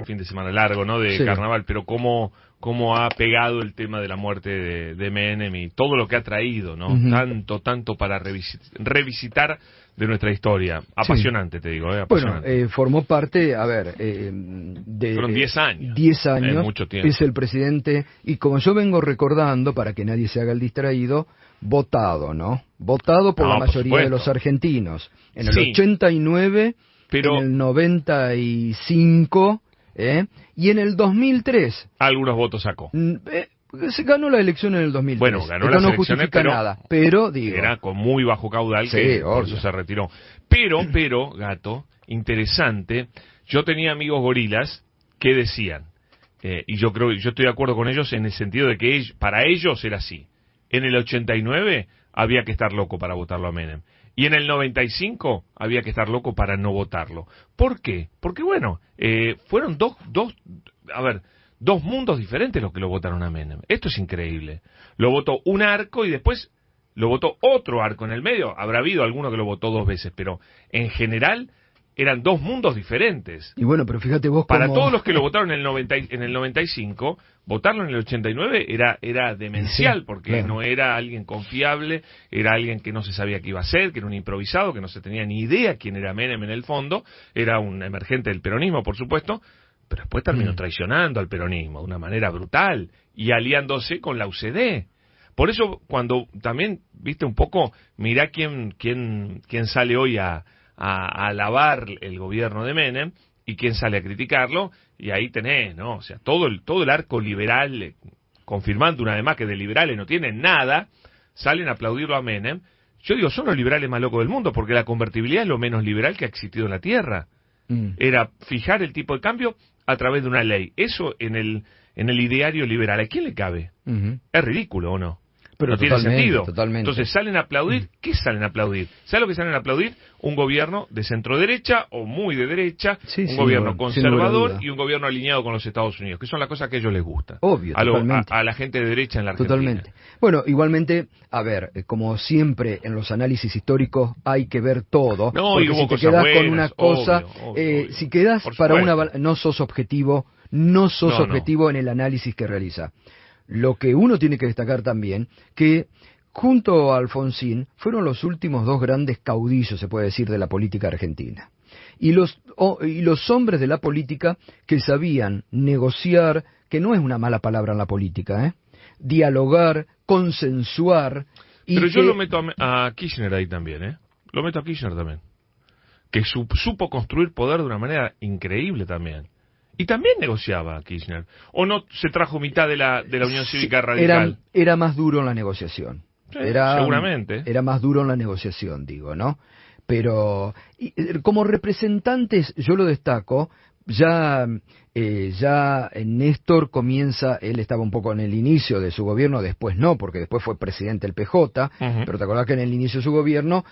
fin de semana largo, ¿no? De carnaval, pero cómo ha pegado el tema de la muerte de Menem y todo lo que ha traído, ¿no? Tanto para revisitar de nuestra historia. Apasionante, te digo, apasionante. Bueno, formó parte, fueron 10 años. 10 años, mucho tiempo. es el presidente, y como yo vengo recordando, para que nadie se haga el distraído, votado, ¿no? Votado por la mayoría de los argentinos. En el 89, pero en el 95, y en el 2003. Algunos votos sacó. Se ganó la elección en el 2003. Bueno, ganó las elecciones, no justifica nada, pero digo... Era con muy bajo caudal, que por eso se retiró. Pero, Gato, interesante, yo tenía amigos gorilas que decían, y yo estoy de acuerdo con ellos en el sentido de que para ellos era así. En el 89 había que estar loco para votarlo a Menem. Y en el 95 había que estar loco para no votarlo. ¿Por qué? Porque, bueno, fueron dos mundos diferentes los que lo votaron a Menem. Esto es increíble. Lo votó un arco y después lo votó otro arco en el medio. Habrá habido alguno que lo votó 2 veces, pero en general eran 2 mundos diferentes. Y bueno, pero fíjate vos para todos los que lo votaron en el 95, votarlo en el 89 era demencial, porque no era alguien confiable, era alguien que no se sabía qué iba a hacer, que era un improvisado, que no se tenía ni idea quién era Menem en el fondo, era un emergente del peronismo, por supuesto, pero después terminó traicionando al peronismo de una manera brutal y aliándose con la UCD. Por eso, cuando también, viste un poco, mirá quién sale hoy a alabar el gobierno de Menem y quién sale a criticarlo, y ahí tenés, ¿no? O sea, todo el arco liberal, confirmando una vez más que de liberales no tienen nada, salen a aplaudirlo a Menem. Yo digo, son los liberales más locos del mundo, porque la convertibilidad es lo menos liberal que ha existido en la Tierra. Era fijar el tipo de cambio a través de una ley. Eso en el ideario liberal, ¿a quién le cabe? Es ridículo, ¿o no? Pero no tiene sentido. Totalmente. Entonces salen a aplaudir. ¿Qué salen a aplaudir? ¿Sabes lo que salen a aplaudir? Un gobierno de centro derecha o muy de derecha, un gobierno conservador y un gobierno alineado con los Estados Unidos, que son las cosas que a ellos les gustan. Obvio, a la gente de derecha en la Argentina. Totalmente. Bueno, igualmente, a ver, como siempre en los análisis históricos hay que ver todo. No, porque y hubo si te cosas quedás buenas, con una cosa, obvio. si quedás para no sos objetivo, objetivo en el análisis que realiza. Lo que uno tiene que destacar también, que junto a Alfonsín fueron los últimos 2 grandes caudillos, se puede decir, de la política argentina. Y los hombres de la política que sabían negociar, que no es una mala palabra en la política, dialogar, consensuar. Pero yo lo meto a Kirchner ahí también, Lo meto a Kirchner también. Que supo construir poder de una manera increíble también. Y también negociaba Kirchner. ¿O no se trajo mitad de la Unión Cívica Radical? Era más duro en la negociación. Sí, seguramente. Era más duro en la negociación, digo, ¿no? Pero como representantes, yo lo destaco, ya Néstor comienza, él estaba un poco en el inicio de su gobierno, después no, porque después fue presidente del PJ, pero te acordás que en el inicio de su gobierno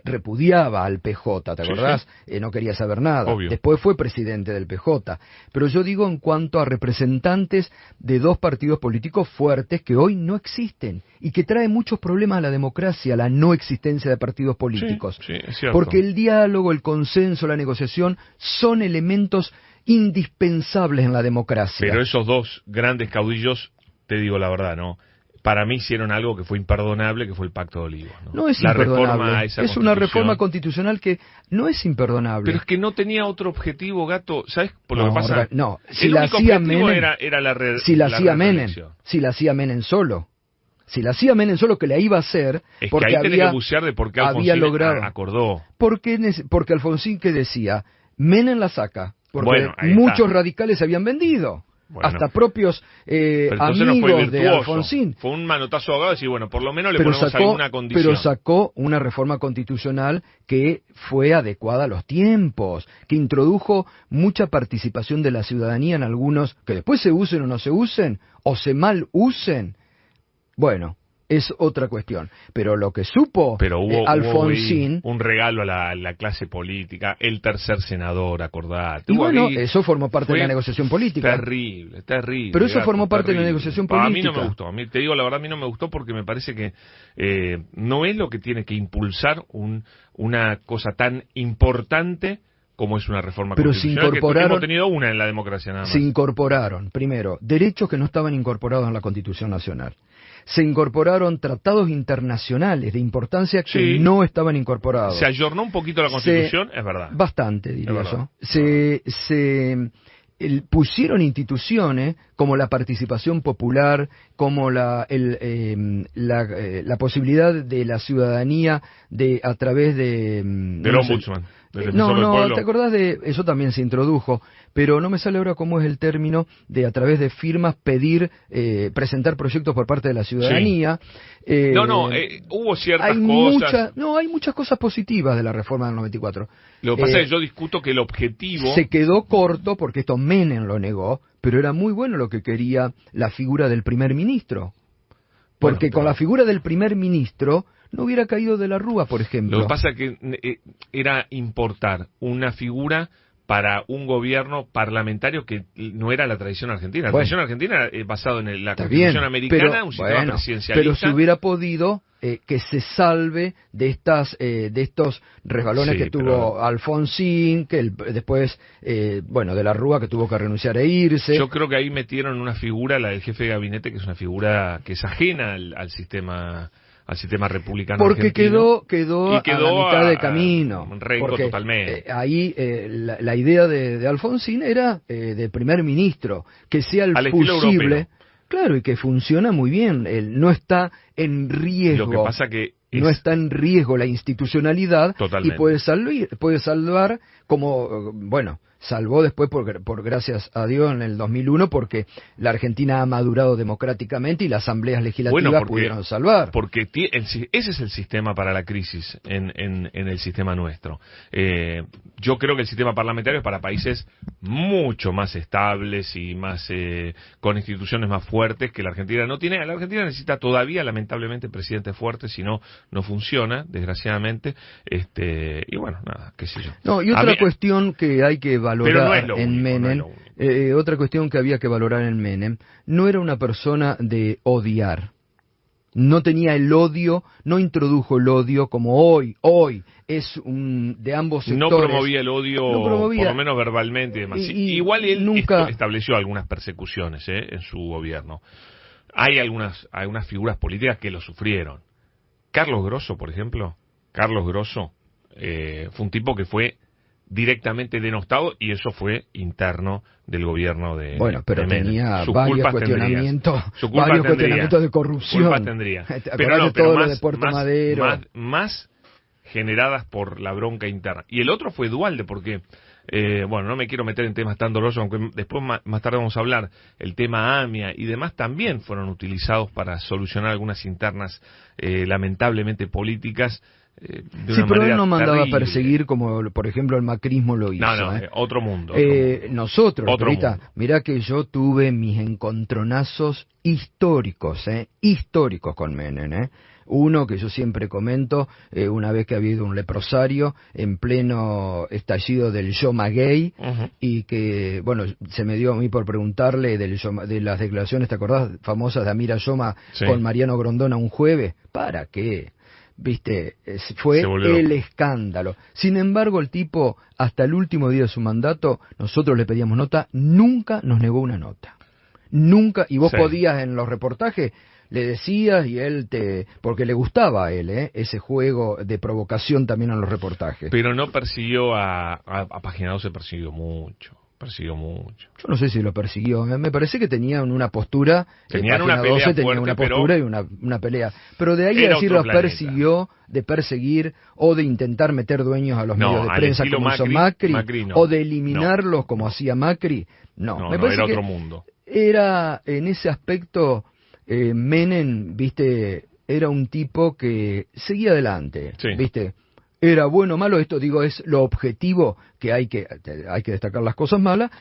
repudiaba al PJ, ¿te acordás? Sí. No quería saber nada. Obvio. Después fue presidente del PJ. Pero yo digo en cuanto a representantes de 2 partidos políticos fuertes que hoy no existen y que trae muchos problemas a la democracia, la no existencia de partidos políticos. Sí, es cierto. Porque el diálogo, el consenso, la negociación son elementos indispensables en la democracia. Pero esos 2 grandes caudillos, te digo la verdad, ¿no? Para mí hicieron algo que fue imperdonable, que fue el Pacto de Olivos, ¿no? No es imperdonable. Es una reforma constitucional que no es imperdonable. Pero es que no tenía otro objetivo, Gato. ¿Sabes por lo que pasa? No, si la hacía Menem, era si la hacía Menem solo. Si la hacía Menem solo, que la iba a hacer, es porque que ahí tenés que bucear de por qué Alfonsín acordó. Porque Alfonsín, ¿qué decía? Menem la saca. Porque muchos radicales se habían vendido. Bueno, hasta propios amigos de Alfonsín. Fue un manotazo ahogado y decir, bueno, por lo menos le ponemos alguna condición. Pero sacó una reforma constitucional que fue adecuada a los tiempos, que introdujo mucha participación de la ciudadanía en algunos, que después se usen o no se usen, o se mal usen. Bueno, es otra cuestión. Pero lo que supo Alfonsín... Hubo un regalo a la clase política, el tercer senador, acordate. Y bueno, eso formó parte de la negociación política. Terrible. Pero eso formó parte de la negociación política. A mí no me gustó. Te digo la verdad, a mí no me gustó porque me parece que no es lo que tiene que impulsar una cosa tan importante cómo es una reforma pero constitucional, que hemos tenido una en la democracia nada más. Se incorporaron, primero, derechos que no estaban incorporados en la Constitución Nacional. Se incorporaron tratados internacionales de importancia que no estaban incorporados. Se ayornó un poquito la Constitución, es verdad. Bastante, diría yo. Se pusieron instituciones como la participación popular, como la posibilidad de la ciudadanía a través del ombudsman. ¿te acordás de eso? También se introdujo, pero no me sale ahora cómo es el término de a través de firmas presentar proyectos por parte de la ciudadanía. Hubo ciertas cosas. Hay muchas cosas positivas de la reforma del 94. Lo que pasa es que yo discuto que el objetivo se quedó corto porque esto Menem lo negó, pero era muy bueno lo que quería la figura del primer ministro. Porque con la figura del primer ministro no hubiera caído de la Rúa, por ejemplo. Lo que pasa es que era importar una figura para un gobierno parlamentario que no era la tradición argentina. La tradición argentina es basada en la Constitución americana, un sistema presidencialista. Pero se hubiera podido que se salve de estos resbalones que tuvo Alfonsín, que después, de la Rúa, que tuvo que renunciar e irse. Yo creo que ahí metieron una figura, la del jefe de gabinete, que es una figura que es ajena al sistema republicano porque argentino. quedó a la mitad de camino. Porque totalmente. Ahí la idea de Alfonsín era de primer ministro, que sea el fusible, claro, y que funciona muy bien. No está en riesgo. Lo que pasa que no está en riesgo la institucionalidad. Totalmente. Y puede salvar como, salvó después por gracias a Dios en el 2001 porque la Argentina ha madurado democráticamente y las asambleas legislativas pudieron salvar. Porque ese es el sistema para la crisis en el sistema nuestro. Yo creo que el sistema parlamentario es para países mucho más estables y más con instituciones más fuertes que la Argentina no tiene. La Argentina necesita todavía, lamentablemente, presidentes fuertes, si no funciona, desgraciadamente. Y nada, qué sé yo. Y otra cuestión que hay que valorar en Menem, otra cuestión que había que valorar en Menem, no era una persona de odiar. No tenía el odio, no introdujo el odio como hoy es de ambos sectores. No promovía el odio, por lo menos verbalmente y demás. Igual él nunca estableció algunas persecuciones en su gobierno. Hay algunas figuras políticas que lo sufrieron. Carlos Grosso, por ejemplo, fue un tipo que fue directamente denostado y eso fue interno del gobierno de pero Menem. tenía varios cuestionamientos de corrupción. Culpas tendría. Pero más generadas por la bronca interna. Y el otro fue Duhalde, porque no me quiero meter en temas tan dolorosos, aunque después más tarde vamos a hablar, el tema AMIA y demás también fueron utilizados para solucionar algunas internas lamentablemente políticas. Pero él no mandaba a perseguir como, por ejemplo, el macrismo lo hizo. Otro mundo. Nosotros, mirá que yo tuve mis encontronazos históricos con Menem. Uno que yo siempre comento, una vez que había habido un leprosario en pleno estallido del Yoma Gay, y que, se me dio a mí por preguntarle de las declaraciones, ¿te acordás? Famosas de Amira Yoma con Mariano Grondona un jueves. ¿Para qué? Fue el escándalo. Sin embargo, el tipo, hasta el último día de su mandato, nosotros le pedíamos nota, nunca nos negó una nota. Nunca, y vos podías en los reportajes, le decías y él porque le gustaba a él, ese juego de provocación también en los reportajes. Pero no persiguió a Página 12, persiguió mucho. Yo no sé si lo persiguió. Me parece que tenían una postura. Tenían una pelea fuerte, tenía una postura y una pelea. Pero de ahí a decir los persiguió, de perseguir o de intentar meter dueños a los medios de prensa como hizo Macri no. O de eliminarlos como hacía Macri. Me parece era que otro mundo. Era en ese aspecto Menem, era un tipo que seguía adelante, Era bueno o malo, esto es lo objetivo, que hay que destacar las cosas malas.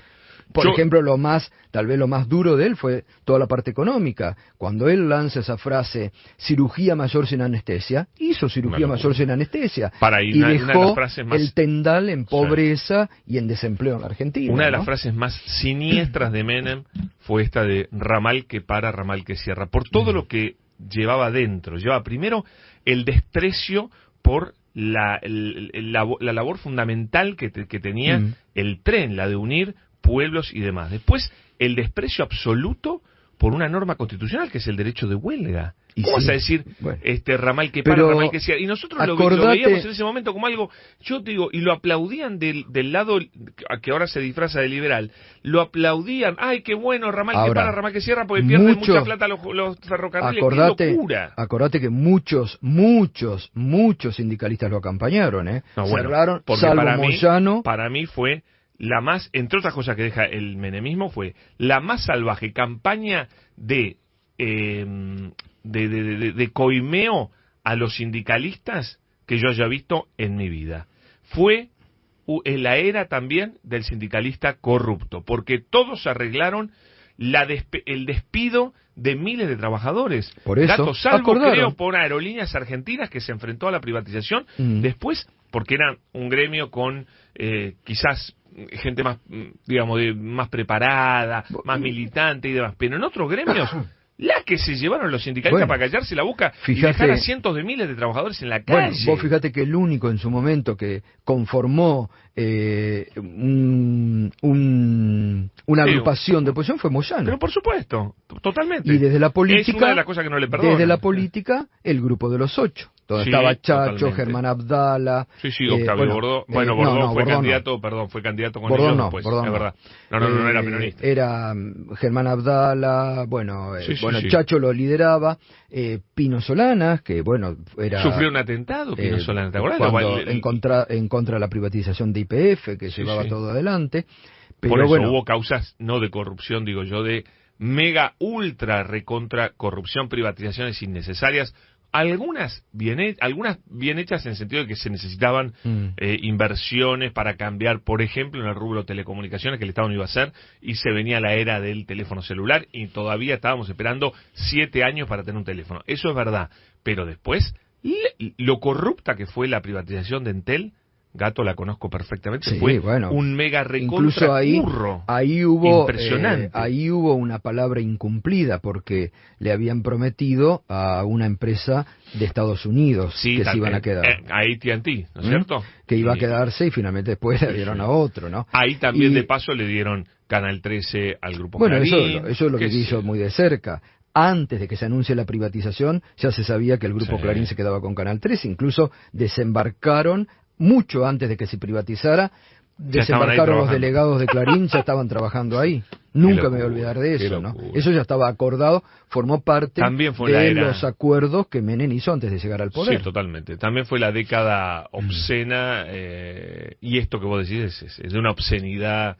Por ejemplo, tal vez lo más duro de él fue toda la parte económica. Cuando él lanza esa frase, cirugía mayor sin anestesia, hizo cirugía mayor sin anestesia. Y dejó el tendal en pobreza y en desempleo en la Argentina. Una de las frases más siniestras de Menem fue esta de ramal que para, ramal que cierra. Por todo lo que llevaba dentro. Llevaba primero el desprecio por la labor fundamental que tenía el tren, la de unir pueblos y demás. Después, el desprecio absoluto por una norma constitucional que es el derecho de huelga. ¿Cómo vas a decir ramal que para, ramal que cierra? Y nosotros lo veíamos en ese momento como algo, yo digo, y lo aplaudían del lado que ahora se disfraza de liberal, lo aplaudían, ay, qué bueno, ramal que para, ramal que cierra, porque pierden mucha plata los ferrocarriles, qué locura. Acordate que muchos sindicalistas lo acompañaron, No, cerraron, porque salvo Moyano. Para mí fue la más, entre otras cosas que deja el menemismo, fue la más salvaje campaña de coimeo a los sindicalistas que yo haya visto en mi vida. Fue en la era también del sindicalista corrupto, porque todos arreglaron el despido de miles de trabajadores. Por eso, Gato, salvo creo por Aerolíneas Argentinas que se enfrentó a la privatización después, porque era un gremio con quizás gente más, digamos, más preparada, más militante y demás, pero en otros gremios la que se llevaron los sindicalistas para callarse la boca y dejar a cientos de miles de trabajadores en la calle. Vos fíjate que el único en su momento que conformó una agrupación de oposición fue Moyano. Pero por supuesto, totalmente. Y desde la política, es una de las cosas que no le perdonan. Desde la política, el grupo de los 8. Donde estaba Chacho, totalmente. Germán Abdala. Sí, Octavio Bordó. Bueno, Bordó fue candidato, fue candidato con ellos después, es verdad. No era peronista. Era Germán Abdala, Chacho lo lideraba, Pino Solanas, que era... Sufrió un atentado, Pino Solanas, ¿te acuerdas? En contra de la privatización de YPF, que llevaba todo adelante. Pero por eso hubo causas, no de corrupción, digo yo, de mega, ultra, recontra corrupción, privatizaciones innecesarias, algunas bien hechas en el sentido de que se necesitaban inversiones para cambiar, por ejemplo, en el rubro telecomunicaciones, que el Estado no iba a hacer, y se venía la era del teléfono celular, y todavía estábamos esperando 7 años para tener un teléfono. Eso es verdad, pero después, lo corrupta que fue la privatización de Entel, Gato, la conozco perfectamente, fue un mega recontra curro. Ahí hubo impresionante. Ahí hubo una palabra incumplida porque le habían prometido a una empresa de Estados Unidos que se iban a quedar. A AT&T, ¿no es cierto? Que iba a quedarse y finalmente después le dieron a otro, ¿no? Ahí también de paso le dieron Canal 13 al grupo Clarín. Eso es lo que hizo muy de cerca. Antes de que se anuncie la privatización, ya se sabía que el grupo Clarín se quedaba con Canal 13, incluso desembarcaron mucho antes de que se privatizara, desembarcaron los delegados de Clarín, ya estaban trabajando ahí. Nunca me voy a olvidar de eso, ¿no? Eso ya estaba acordado, formó parte de los acuerdos que Menem hizo antes de llegar al poder. Sí, totalmente. También fue la década obscena, y esto que vos decís es de una obscenidad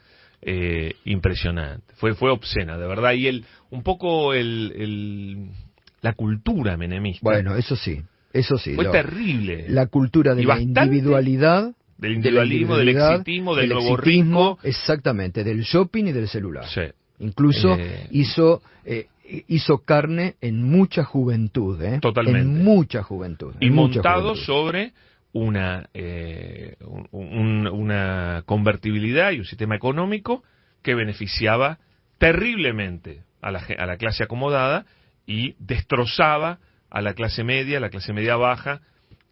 impresionante. Fue obscena, de verdad. Y un poco la cultura menemista. Bueno, eso sí. Fue terrible. La cultura de la individualidad, del individualismo, del exitismo, del nuevo rico. Exactamente, del shopping y del celular. Sí. Incluso hizo carne en mucha juventud. Totalmente. En mucha juventud. Y montado sobre una convertibilidad y un sistema económico que beneficiaba terriblemente a la clase acomodada y destrozaba a la clase media baja,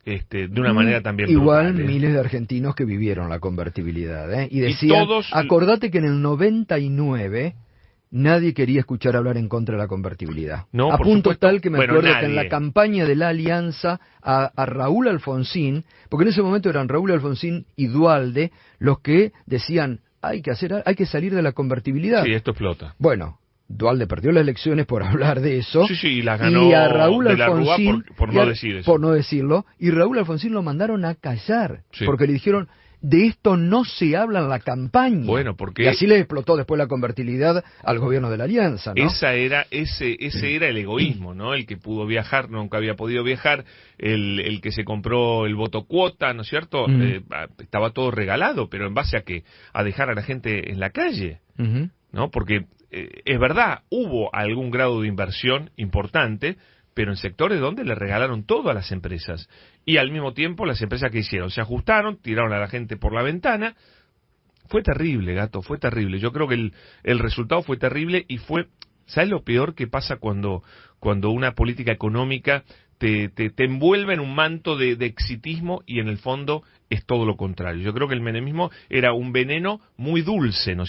de una manera también igual brutal, miles de argentinos que vivieron la convertibilidad, y decían, acordate que en el 99 nadie quería escuchar hablar en contra de la convertibilidad, a punto tal que me acuerdo que en la campaña de la Alianza a Raúl Alfonsín, porque en ese momento eran Raúl Alfonsín y Duhalde los que decían hay que salir de la convertibilidad. Sí, esto explota. Bueno, Duhalde perdió las elecciones por hablar de eso. Sí, y las ganó a Raúl de la Alfonsín, por no decir eso. Por no decirlo. Y Raúl Alfonsín lo mandaron a callar. Porque le dijeron, de esto no se habla en la campaña. Bueno, porque... Y así le explotó después la convertibilidad al gobierno de la Alianza, ¿no? Ese era el egoísmo, ¿no? El que pudo viajar, nunca había podido viajar. El que se compró el voto cuota, ¿no es cierto? Estaba todo regalado, pero ¿en base a qué? A dejar a la gente en la calle, ¿no? Porque... es verdad, hubo algún grado de inversión importante, pero en sectores donde le regalaron todo a las empresas. Y al mismo tiempo las empresas que hicieron, se ajustaron, tiraron a la gente por la ventana. Fue terrible, Gato, fue terrible. Yo creo que el resultado fue terrible y fue... ¿Sabes lo peor que pasa cuando una política económica te envuelve en un manto de exitismo y en el fondo es todo lo contrario. Yo creo que el menemismo era un veneno muy dulce, ¿no?